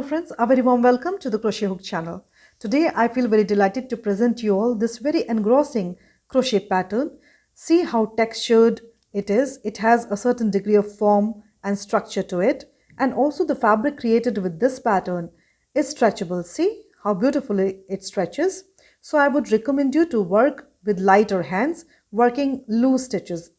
friends, a very warm welcome to the Crochet Hook channel. Today I feel very delighted to present you all this very engrossing crochet pattern. See how textured it is. It has a certain degree of form and structure to it, and also the fabric created with this pattern is stretchable. See how beautifully it stretches. So I would recommend you to work with lighter hands, working loose stitches.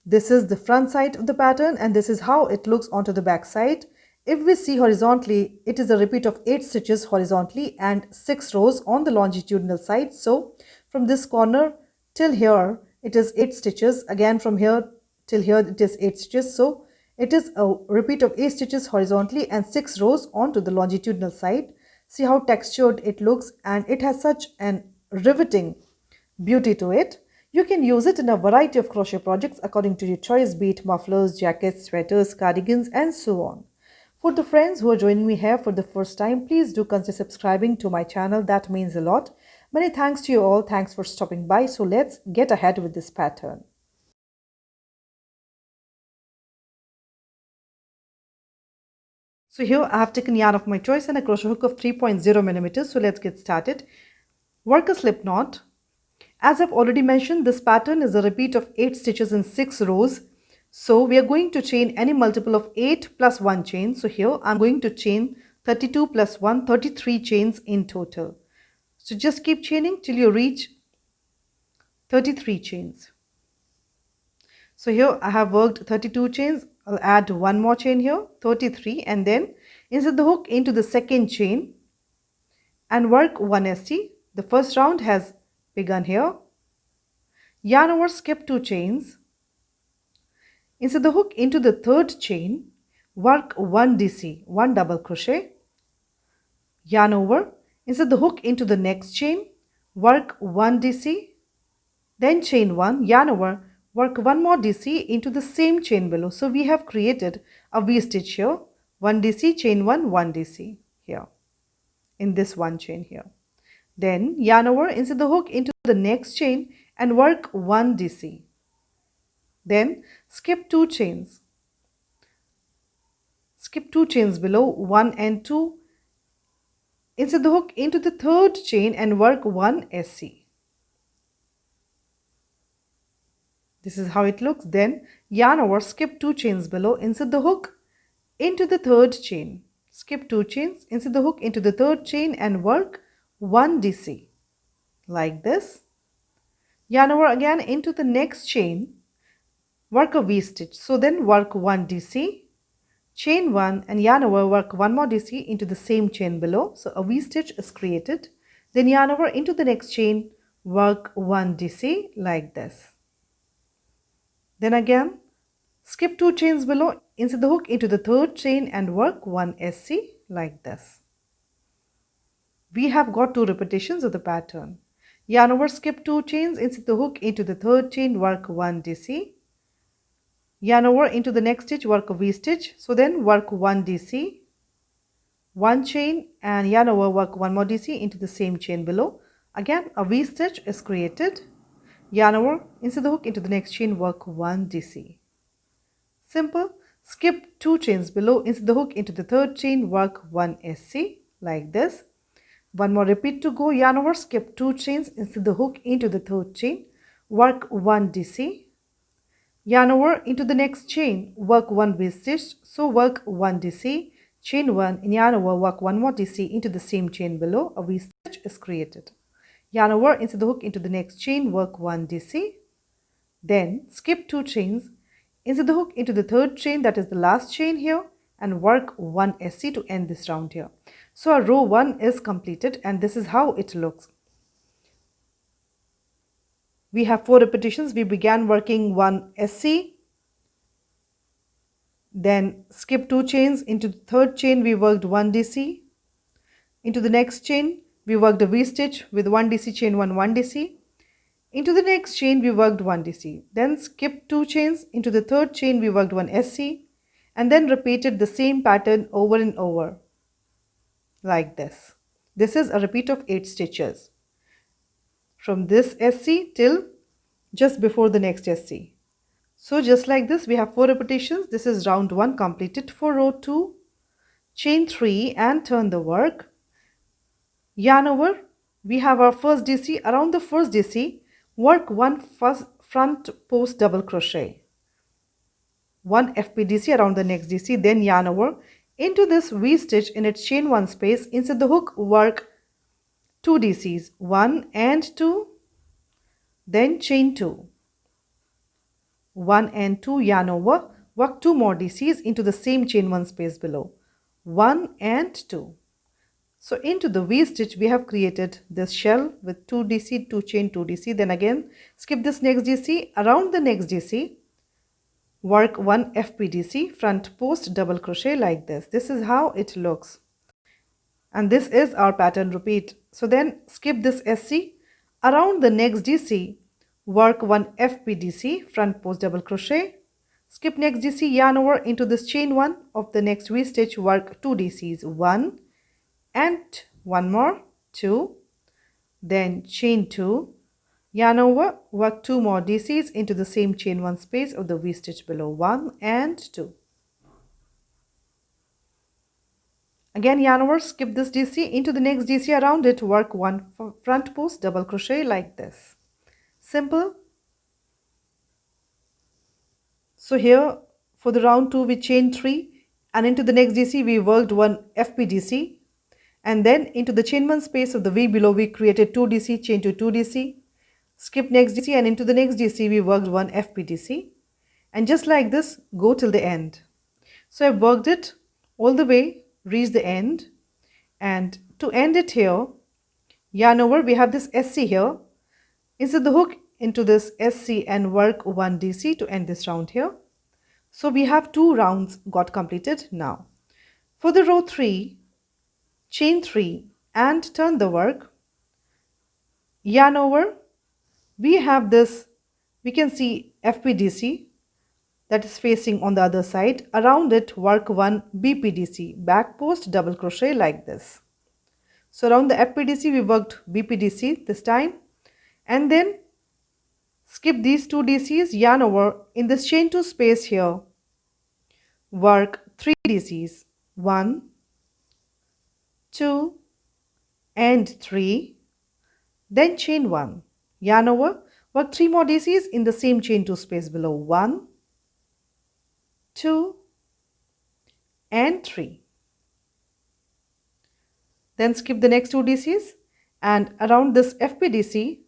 This is the front side of the pattern and this is how it looks onto the back side. If we see horizontally, it is a repeat of 8 stitches horizontally and 6 rows on the longitudinal side. So from this corner till here, it is 8 stitches. Again from here till here, it is 8 stitches. So it is a repeat of 8 stitches horizontally and 6 rows onto the longitudinal side. See how textured it looks, and it has such an riveting beauty to it. You can use it in a variety of crochet projects according to your choice, be it mufflers, jackets, sweaters, cardigans, and so on. For the friends who are joining me here for the first time, please do consider subscribing to my channel. That means a lot. Many thanks to you all. Thanks for stopping by. So let's get ahead with this pattern. So here I have taken yarn of my choice and a crochet hook of 3.0 millimeters. So let's get started. Work a slip knot. As I've already mentioned, this pattern is a repeat of 8 stitches in 6 rows. So we are going to chain any multiple of 8 plus 1 chain. So here I'm going to chain 32 plus 1, 33 chains in total. So just keep chaining till you reach 33 chains. So here I have worked 32 chains. I'll add one more chain here, 33, and then insert the hook into the second chain and work 1 ST. The first round has begun here. Yarn over, skip 2 chains. Insert the hook into the third chain, work 1 DC, 1 double crochet. Yarn over, insert the hook into the next chain, work 1 DC, then chain 1, yarn over, work 1 more DC into the same chain below. So we have created a V-stitch here, 1 DC, chain 1, 1 DC here, in this one chain here. Then yarn over, insert the hook into the next chain and work 1 DC. Then skip 2 chains. Skip 2 chains below, 1 and 2. Insert the hook into the third chain and work 1 SC. This is how it looks. Then yarn over, skip 2 chains below, insert the hook into the third chain. Skip 2 chains, insert the hook into the third chain and work 1 DC. Like this. Yarn over again into the next chain, work a V-stitch. So then work 1 DC, chain 1 and yarn over, work 1 more DC into the same chain below. So a V-stitch is created. Then yarn over into the next chain, work 1 DC like this. Then again, skip 2 chains below, insert the hook into the third chain and work 1 SC like this. We have got 2 repetitions of the pattern. Yarn over, skip 2 chains, insert the hook into the third chain, work 1 DC. Yarn over into the next stitch, work a V-stitch. So then work 1 DC, 1 chain and yarn over, work 1 more DC into the same chain below. Again a V-stitch is created. Yarn over, insert the hook into the next chain, work 1 DC. Simple. Skip 2 chains below, insert the hook into the third chain, work 1 SC like this. One more repeat to go. Yarn over, skip 2 chains, insert the hook into the third chain, work 1 DC. Yarn over into the next chain, work 1 V-stitch. So work 1 DC, chain 1 and yarn over, work 1 more DC into the same chain below. A V-stitch is created. Yarn over, insert the hook into the next chain, work 1 DC. Then skip 2 chains, insert the hook into the third chain, that is the last chain here, and work 1 SC to end this round here. So our row 1 is completed and this is how it looks. We have 4 repetitions. We began working 1 SC, then skip 2 chains, into the third chain we worked 1 DC, into the next chain we worked a V-stitch with 1 DC, chain 1, 1 DC, into the next chain we worked 1 DC, then skip 2 chains, into the third chain we worked 1 SC, and then repeated the same pattern over and over like this. This is a repeat of 8 stitches from this SC till just before the next SC. So just like this we have 4 repetitions. This is round 1 completed. For row 2, chain 3 and turn the work, yarn over. We have our first DC. Around the first DC, work one front post double crochet, one FPDC around the next DC, then yarn over. Into this V stitch in its chain 1 space, inside the hook, work 2 DCs, 1 and 2, then chain 2, 1 and 2, yarn over, work 2 more DCs into the same chain 1 space below, 1 and 2. So into the V stitch we have created this shell with 2 DC, 2 chain, 2 DC. Then again skip this next DC. Around the next DC, work 1 FPDC, front post double crochet like this. This is how it looks. And this is our pattern repeat. So then skip this SC. Around the next DC, work 1 FPDC, front post double crochet. Skip next DC, yarn over into this chain 1 of the next V stitch, work 2 DCs, 1 and 1 more, 2, then chain 2, yarn over, work 2 more DCs into the same chain 1 space of the V stitch below, 1 and 2. Again yarn over, skip this DC, into the next DC, around it work 1 front post double crochet like this. Simple. So here for the round 2 we chain 3 and into the next DC we worked 1 FPDC. And then into the chain 1 space of the V below we created 2 DC, chain to 2 DC, skip next DC and into the next DC we worked 1 FPDC. And just like this, go till the end. So I've worked it all the way, reached the end. And to end it here, yarn over, we have this SC here. Insert the hook into this SC and work 1 DC to end this round here. So we have 2 rounds got completed now. For the row 3, chain 3 and turn the work, yarn over. We have this, we can see FPDC that is facing on the other side. Around it work 1 BPDC, back post double crochet like this. So around the FPDC we worked BPDC this time, and then skip these 2 DCs, yarn over. In this chain 2 space here, work 3 DCs, 1, 2 and 3, then chain 1, yarn over, work 3 more DCs in the same chain 2 space below, 1, 2 and 3. Then skip the next 2 DCs and around this FPDC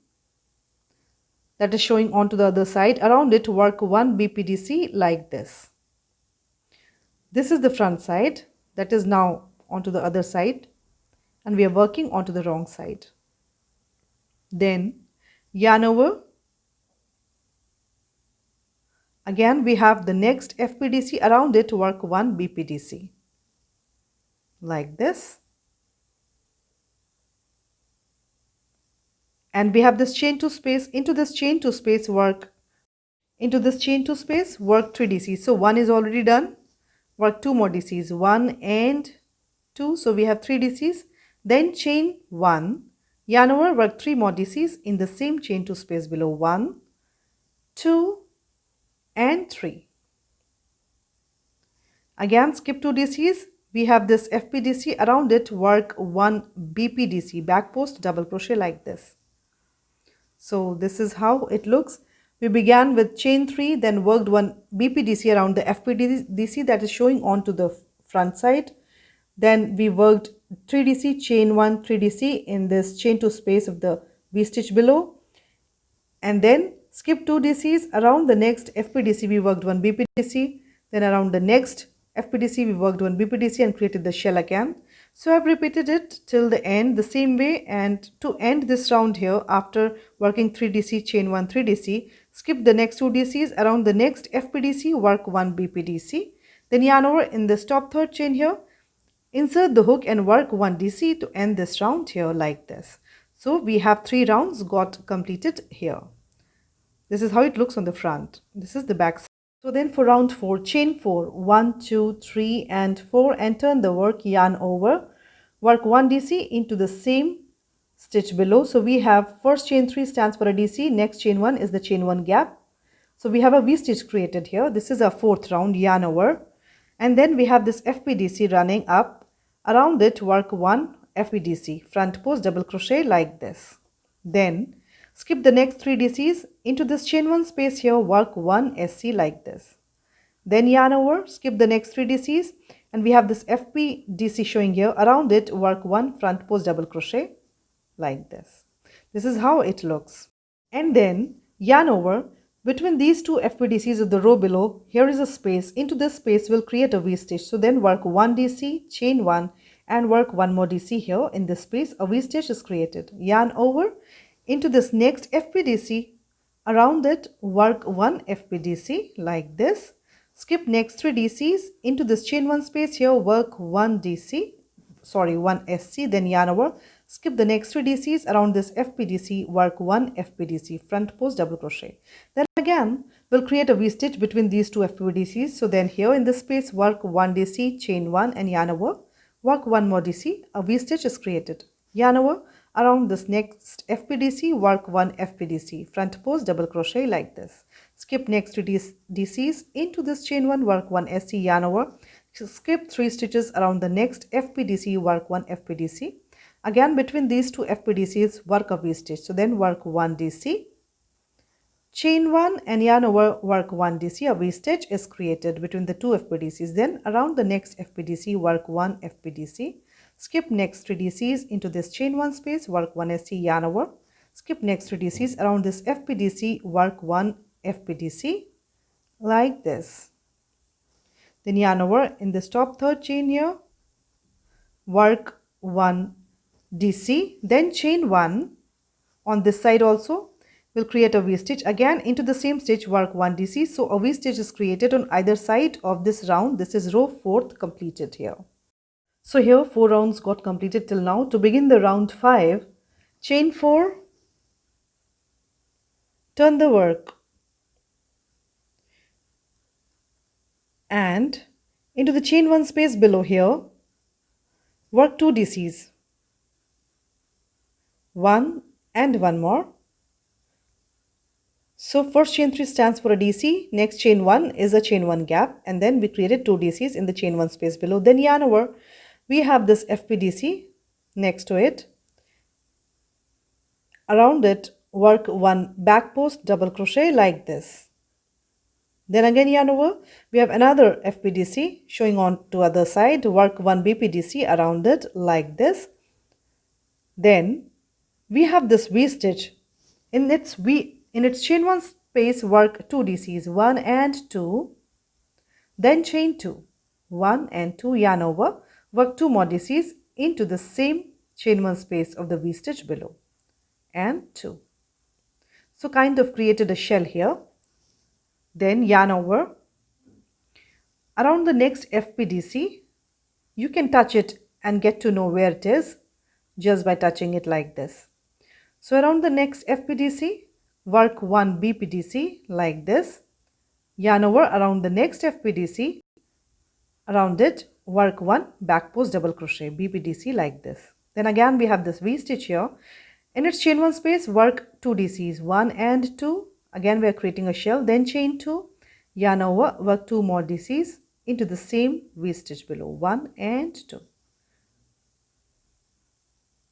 that is showing onto the other side, around it work 1 BPDC like this. This is the front side that is now onto the other side, and we are working onto the wrong side. Then yarn over. Again we have the next FPDC, around it work 1 BPDC like this. And we have this chain 2 space. Into this chain 2 space work 3 DCs. So 1 is already done. Work 2 more DCs, 1 and 2. So we have 3 DCs. Then chain 1, yarn over, work 3 more DCs in the same chain 2 space below, 1, 2 and 3. Again skip 2 DCs. We have this FPDC, around it work 1 BPDC, back post double crochet like this. So this is how it looks. We began with chain 3, then worked 1 BPDC around the FPDC that is showing onto the front side. Then we worked 3 DC, chain 1, 3 DC in this chain 2 space of the V stitch below. And then skip 2 DCs. Around the next FPDC we worked 1 BPDC. Then around the next FPDC we worked 1 BPDC and created the shell again. So I've repeated it till the end the same way. And to end this round here, after working 3 DC, chain 1, 3 DC, skip the next 2 DCs. Around the next FPDC work 1 BPDC. Then yarn over in this top third chain here, insert the hook and work 1 DC to end this round here like this. So we have 3 rounds got completed here. This is how it looks on the front. This is the back side. So then for round 4, chain 4, 1, 2, 3 and 4 and turn the work, yarn over, work 1 DC into the same stitch below. So we have first chain 3 stands for a DC, next chain 1 is the chain 1 gap. So we have a V stitch created here. This is our 4th round, yarn over. And then we have this FPDC running up Around it, work 1 FPDC, front post double crochet like this. Then skip the next 3 DCs. Into this chain 1 space here, work 1 SC like this. Then yarn over, skip the next 3 DCs, and we have this FPDC showing here. Around it, work 1 front post double crochet like this. This is how it looks. And then yarn over. Between these two FPDCs of the row below, here is a space. Into this space, we'll create a V-stitch. So then work 1 DC, chain 1, and work 1 more DC here. In this space, a V-stitch is created. Yarn over. Into this next FPDC, around it, work 1 FPDC like this. Skip next 3 DCs. Into this chain 1 space here, work 1 SC, then yarn over. Skip the next 3 DCs. Around this FPDC, work 1 FPDC, front post double crochet. Then again, we'll create a V-stitch between these two FPDCs. So then here in this space, work 1 DC, chain 1, and yarn over. Work 1 more DC, a V-stitch is created. Yarn over. Around this next FPDC, work 1 FPDC, front post double crochet like this. Skip next 3 DCs. Into this chain 1, work 1 SC, yarn over. Skip 3 stitches around the next FPDC, work 1 FPDC. Again, between these two FPDCs, work a V-stitch. So then work 1 DC, chain 1, and yarn over, work 1 DC. A V-stitch is created between the two FPDCs. Then around the next FPDC, work 1 FPDC. Skip next 3 DCs. Into this chain 1 space, work 1 SC, yarn over. Skip next 3 DCs. Around this FPDC, work 1 FPDC like this. Then yarn over. In this top third chain here, work 1 DC, then chain 1. On this side also, we'll create a V-stitch. Again, into the same stitch, work 1 DC. So a V-stitch is created on either side of this round. This is row 4th completed here. So here 4 rounds got completed till now. To begin the round 5, chain 4, turn the work, and into the chain 1 space below here, work 2 DCs. 1 and 1 more. So first chain 3 stands for a DC, next chain 1 is a chain 1 gap, and then we created 2 DCs in the chain 1 space below. Then yarn over, we have this FPDC next to it. Around it, work 1 back post double crochet like this. Then again yarn over, we have another FPDC showing on to other side, work 1 BPDC around it like this. Then we have this V-stitch. In its chain 1 space, work 2 DCs, 1 and 2. Then chain 2, 1 and 2, yarn over, work 2 more DCs into the same chain 1 space of the V-stitch below, and 2. So kind of created a shell here. Then yarn over. Around the next FPDC, you can touch it and get to know where it is just by touching it like this. So around the next FPDC, work 1 BPDC like this. Yarn over. Around the next FPDC, around it, work 1 back post double crochet BPDC like this. Then again we have this V-stitch here. In its chain 1 space, work 2 DCs, 1 and 2. Again we are creating a shell. Then chain 2, yarn over, work 2 more DCs into the same V-stitch below, 1 and 2.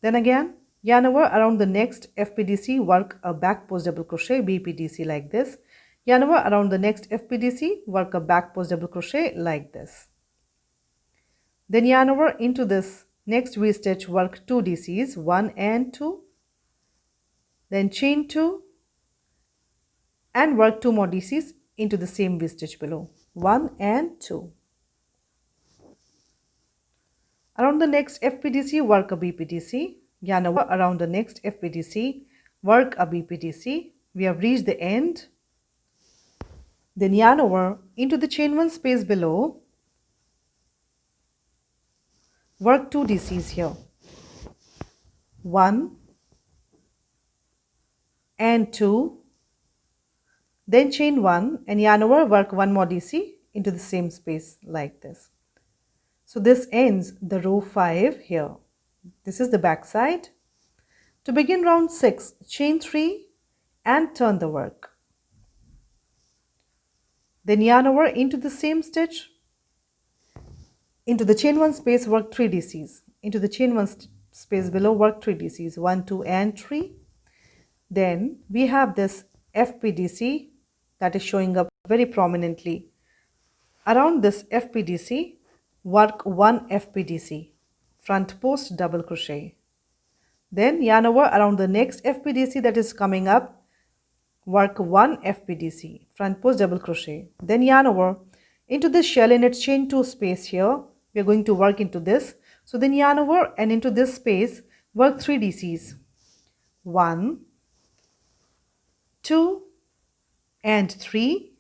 Then again yarn over. Around the next FPDC, work a back post double crochet BPDC like this. Yarn over. Around the next FPDC, work a back post double crochet like this. Then yarn over. Into this next V-stitch, work 2 DCs, 1 and 2. Then chain 2 and work 2 more DCs into the same V-stitch below, 1 and 2. Around the next FPDC, work a BPDC. Yarn over. Around the next FPDC, work a BPDC. We have reached the end. Then yarn over. Into the chain 1 space below, work 2 DCs here, 1 and 2. Then chain 1 and yarn over, work 1 more DC into the same space like this. So this ends the row 5 here. This is the back side. To begin round 6, chain 3 and turn the work. Then yarn over into the same stitch Into the chain 1 space, work 3 DCs. Into the chain 1 space below, work 3 DCs, 1, 2 and 3. Then we have this FPDC that is showing up very prominently. Around this FPDC, work 1 FPDC, front post double crochet. Then yarn over around the next FPDC that is coming up, work 1 FPDC, front post double crochet. Then yarn over into this shell in its chain 2 space here. We are going to work into this. So then yarn over and into this space, work 3 DCs, 1, 2 and 3.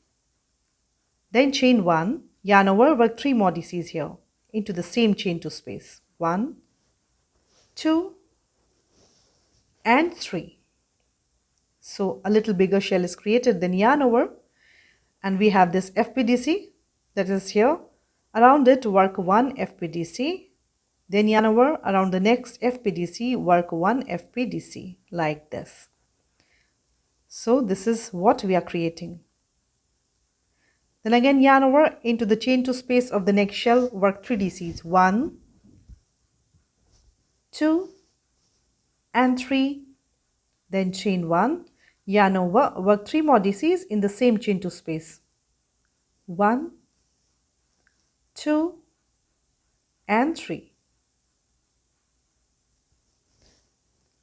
Then chain 1, yarn over, work 3 more DCs here into the same chain 2 space, 1, 2 and 3. So a little bigger shell is created. Then yarn over and we have this FPDC that is here. Around it, work 1 FPDC. Then yarn over around the next FPDC, work 1 FPDC like this. So this is what we are creating. Then again yarn over into the chain 2 space of the next shell, work 3 DCs, 1, 2 and 3. Then chain 1, yarn over, work 3 more DCs in the same chain 2 space, 1, 2 and 3.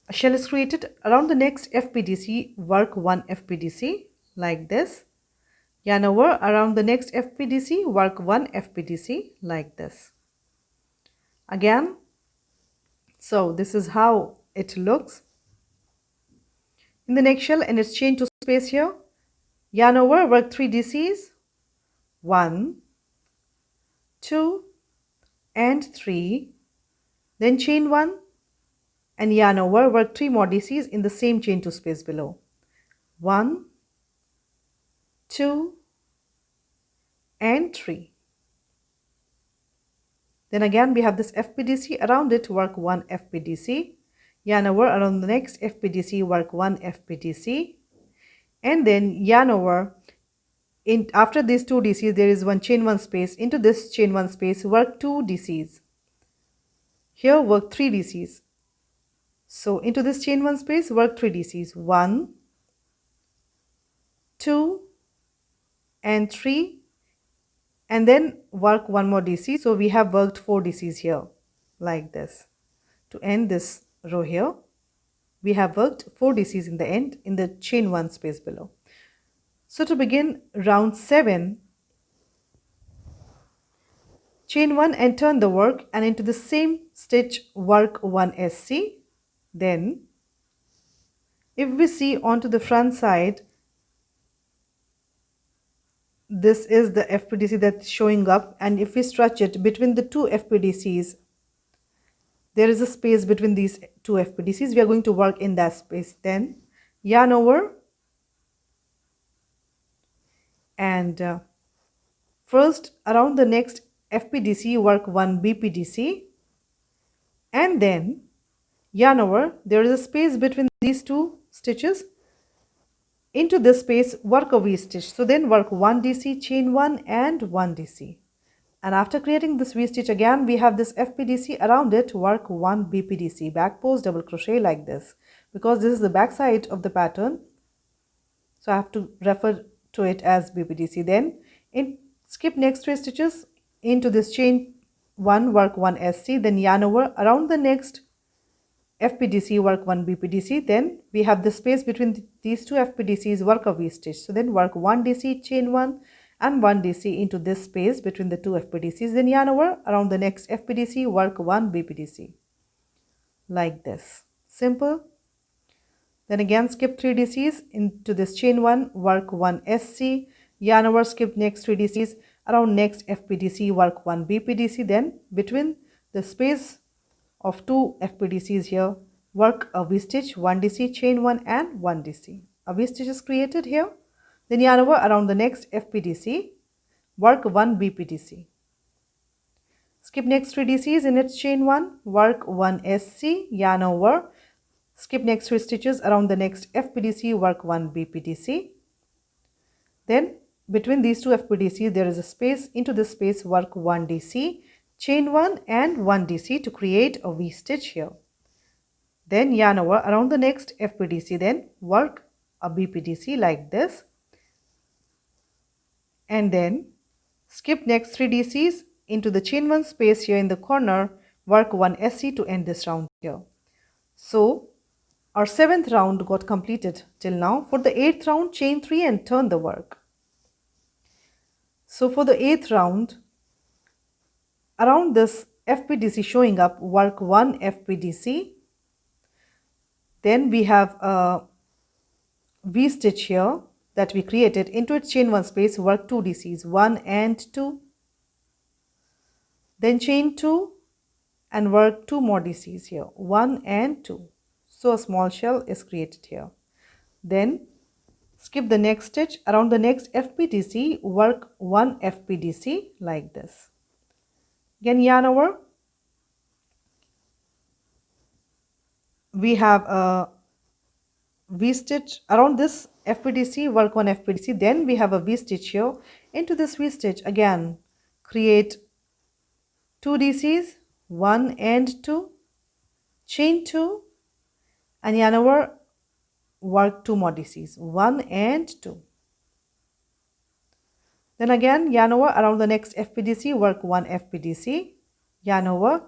A shell is created. Around the next FPDC, work 1 FPDC like this. Yarn over around the next FPDC, work 1 FPDC like this. Again, so this is how it looks. In the next shell in its chain 2 space here, yarn over, work 3 DCs, 1, 2 and 3. Then chain 1 and yarn over, work 3 more DCs in the same chain 2 space below, 1, 2 and 3. Then again we have this FPDC. Around it, work 1 FPDC. Yarn over around the next FPDC, work 1 FPDC. And then yarn over after these 2 DCs there is one chain 1 space. Into this chain 1 space, work 2 DCs. Here work 3 DCs. So into this chain 1 space, work 3 DCs, 1, 2 and 3. And then work 1 more DC. So we have worked 4 DCs here like this. To end this row here, we have worked 4 DCs in the end in the chain 1 space below. So to begin round 7, chain 1 and turn the work and into the same stitch work 1 SC. Then if we see onto the front side, this is the FPDC that's showing up, and if we stretch it between the 2 FPDCs, there is a space between these 2 FPDCs. We are going to work in that space. Then yarn over and first around the next FPDC, work 1 BPDC, and then yarn over. There is a space between these 2 stitches. Into this space, work a V stitch. So then work 1 DC, chain 1 and 1 DC. And after creating this V stitch, again we have this FPDC. Around it, work 1 BPDC, back post double crochet like this, because this is the back side of the pattern, so I have to refer to it as BPDC. Then skip next 3 stitches. Into this chain 1, work 1 SC. Then yarn over around the next FPDC, work 1 BPDC. Then we have the space between these 2 FPDCs, work a V stitch. So then work 1 DC, chain 1 and 1 DC into this space between the 2 FPDCs. Then yarn over around the next FPDC, work 1 BPDC like this. Simple. Then again skip 3 DCs. Into this chain 1, work 1 SC, yarn over, skip next 3 DCs. Around next FPDC, work 1 BPDC. Then between the space of 2 FPDCs here, work a V stitch, 1 DC, chain 1 and 1 DC. A V stitch is created here. Then yarn over around the next FPDC, work 1 BPDC. Skip next 3 DCs. In its chain 1, work 1 SC, yarn over, skip next 3 stitches. Around the next FPDC, work 1 BPDC. Then between these 2 FPDCs there is a space. Into this space, work 1 DC, chain 1 and 1 DC to create a V stitch here. Then yarn over around the next FPDC, then work a BPDC like this, and then skip next 3 DCs into the chain 1 space here in the corner, work 1 SC to end this round here. So our 7th round got completed till now. For the 8th round, chain 3 and turn the work. So for the 8th round, around this FPDC showing up, work 1 FPDC. Then we have a V stitch here that we created. Into its chain 1 space, work 2 DCs, 1 and 2. Then chain 2 and work 2 more DCs here, 1 and 2. So a small shell is created here. Then skip the next stitch. Around the next FPDC, work 1 FPDC like this. Again yarn over. We have a V stitch around this FPDC, work 1 FPDC. Then we have a V stitch here. Into this V stitch again create 2 DCs, 1 and 2, chain 2 and yarn over, work 2 more DCs, 1 and 2. Then again yarn over around the next FPDC, work 1 FPDC, yarn over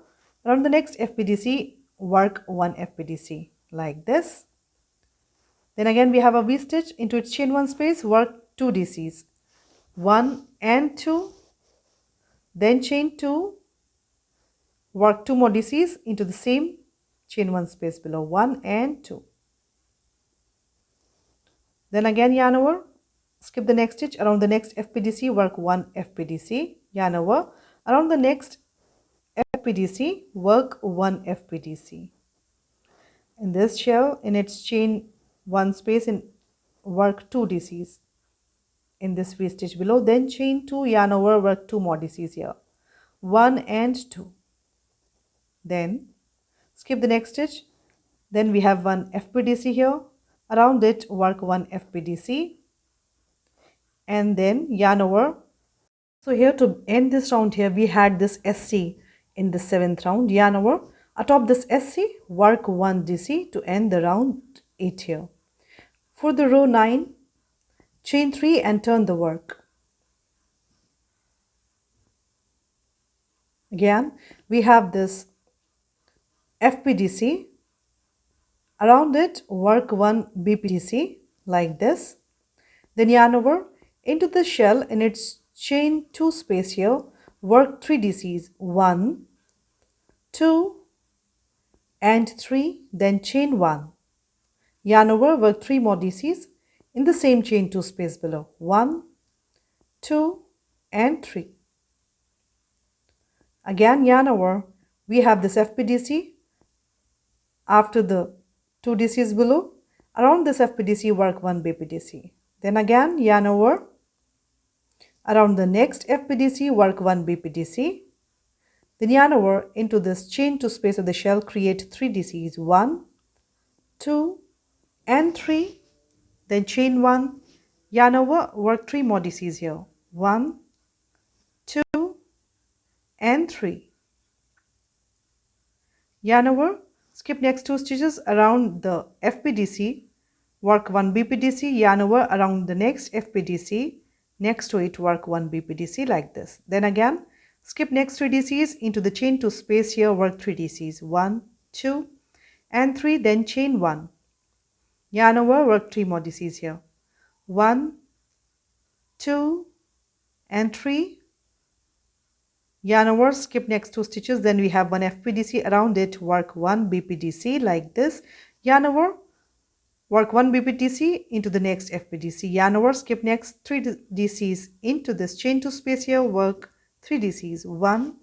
around the next FPDC, work 1 FPDC like this. Then again we have a V stitch. Into its chain 1 space, work 2 DCs, 1 and 2, then chain 2, work 2 more DCs into the same chain 1 space below, 1 and 2. Then again yarn over, skip the next stitch. Around the next FPDC, work 1 FPDC, yarn over around the next FPDC, work 1 FPDC. In this shell, in its chain 1 space, and work 2 DCs in this V stitch below. Then chain 2, yarn over, work 2 more DCs here, 1 and 2. Then skip the next stitch. Then we have 1 FPDC here. Around it, work 1 FPDC and then yarn over. So here to end this round here, we had this SC in the 7th round. Yarn over atop this SC, work 1 DC to end the round 8 here. For the row 9, chain 3 and turn the work. Again we have this FPDC. Around it, work 1 BPDC like this. Then yarn over into the shell in its chain 2 space here, work 3 DCs, 1, 2 and 3, then chain 1. Yarn over, work 3 more DCs in the same chain 2 space below, 1, 2 and 3. Again yarn over, we have this FPDC. After the 2 DCs below, around this FPDC, work 1 BPDC. Then again yarn over around the next FPDC, work 1 BPDC. Then yarn over into this chain 2 space of the shell, create 3 DCs, 1, 2 and 3. Then chain 1, yarn over, work 3 more DCs here, 1, 2 and 3. Yarn over, skip next 2 stitches around the FPDC, work 1 BPDC, yarn over around the next FPDC, next to it work 1 BPDC like this. Then again skip next 3 DCs into the chain 2 space here, work 3 DCs, 1, 2 and 3, then chain 1. Yarn over, work 3 more DCs here, 1, 2 and 3. Yarn over, skip next 2 stitches. Then we have 1 FPDC. Around it, work 1 BPDC like this. Yarn over, work 1 BPDC into the next FPDC. Yarn over, skip next 3 DCs into this chain 2 space here, work 3 DCs, 1,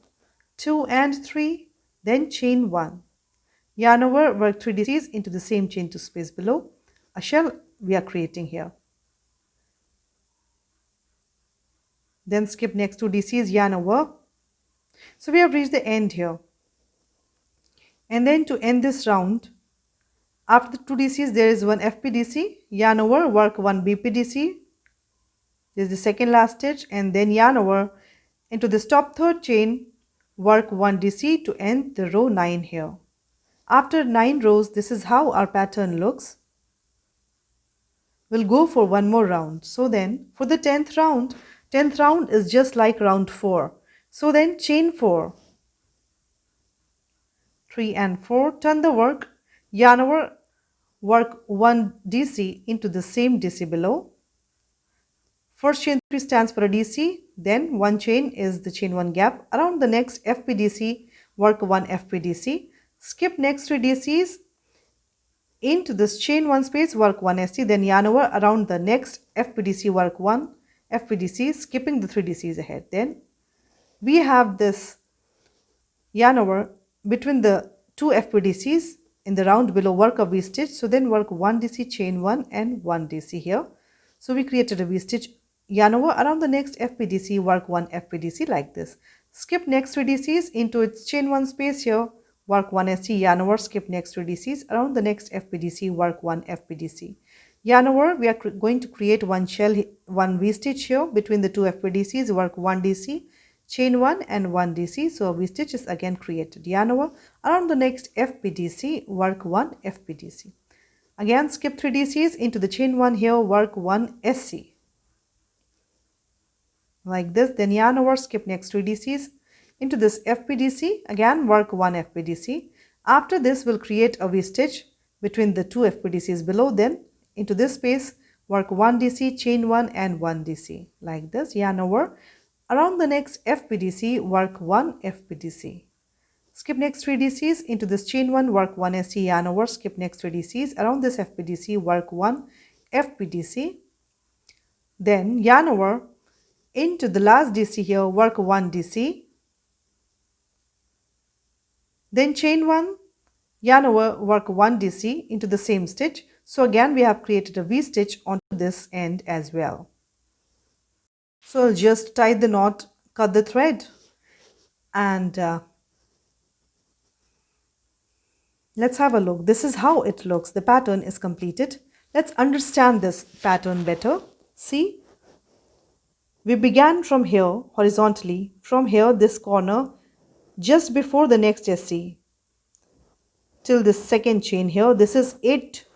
2 and 3, then chain 1. Yarn over, work 3 DCs into the same chain 2 space below. A shell we are creating here. Then skip next 2 DCs, yarn over. So we have reached the end here. And then to end this round, after the 2 DCs, there is 1 FPDC, yarn over, work 1 BPDC. This is the second last stitch, and then yarn over into this top third chain, work 1 DC to end the row 9 here. After 9 rows, this is how our pattern looks. We'll go for one more round. So then for the 10th round is just like round 4. So then chain 4, 3 and 4, turn the work, yarn over, work 1 DC into the same DC below. First chain 3 stands for a DC, then one chain is the chain 1 gap. Around the next FPDC, work 1 FPDC. Skip next 3 DCs. Into this chain 1 space, work 1 ST, then yarn over around the next FPDC, work 1 FPDC, skipping the 3 DCs ahead. Then we have this yarn over between the 2 FPDCs in the round below, work a V-stitch. So then work 1 DC, chain 1 and 1 DC here. So we created a V-stitch, yarn over around the next FPDC, work 1 FPDC like this. Skip next 3 DCs into its chain 1 space here, work 1 ST, yarn over, skip next 3 DCs, around the next FPDC, work 1 FPDC. Yarn over, we are going to create one shell, one V-stitch here between the 2 FPDCs, work 1 DC, chain 1 and 1 DC. So a V-stitch is again created. Yarn over, around the next FPDC, work 1 FPDC. Again skip 3 DCs into the chain 1 here, work 1 SC. Like this, then yarn over, skip next 3 DCs into this FPDC, again work 1 FPDC. After this, we'll create a V-stitch between the 2 FPDCs below, then into this space, work 1 DC, chain 1 and 1 DC. Like this, yarn over, around the next FPDC, work 1 FPDC. Skip next 3 DCs into this chain 1, work 1 ST, yarn over, skip next 3 DCs, around this FPDC, work 1 FPDC. Then yarn over into the last DC here, work 1 DC. Then chain 1, yarn over, work 1 DC into the same stitch. So again, we have created a V-stitch onto this end as well. So I'll just tie the knot, cut the thread, and let's have a look. This is how it looks. The pattern is completed. Let's understand this pattern better. See, we began from here horizontally, from here this corner, just before the next SC, till this second chain here. This is 8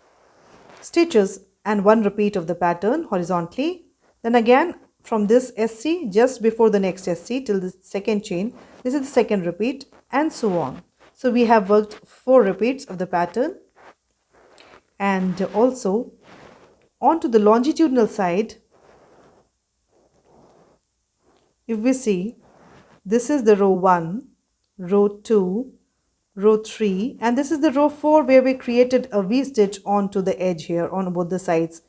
stitches and 1 repeat of the pattern horizontally. Then again from this SC just before the next SC till the second chain, this is the second repeat, and so on. So we have worked 4 repeats of the pattern. And also onto the longitudinal side, if we see, this is the row 1, row 2, row 3, and this is the row 4 where we created a V-stitch onto the edge here on both the sides,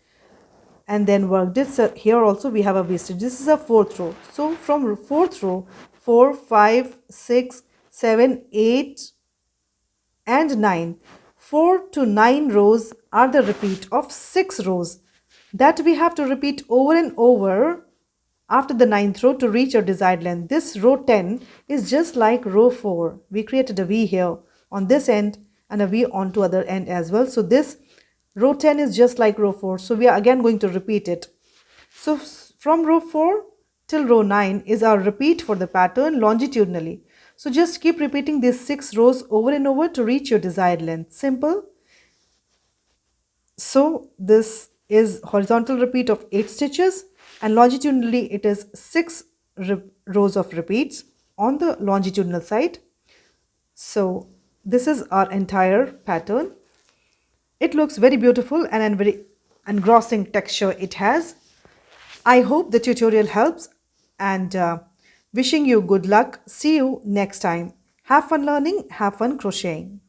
and then worked it. So here also we have a V-stitch. This is a 4th row. So from 4th row, 4, 5, 6, 7, 8 and 9. 4 to 9 rows are the repeat of 6 rows that we have to repeat over and over after the 9th row to reach our desired length. This row 10 is just like row 4. We created a V here on this end and a V onto other end as well. So this row 10 is just like row 4. So we are again going to repeat it. So from row 4 till row 9 is our repeat for the pattern longitudinally. So just keep repeating these 6 rows over and over to reach your desired length. Simple. So this is horizontal repeat of 8 stitches. And longitudinally it is 6 rows of repeats on the longitudinal side. So this is our entire pattern. It looks very beautiful and very engrossing texture it has. I hope the tutorial helps, and wishing you good luck. See you next time. Have fun learning, have fun crocheting.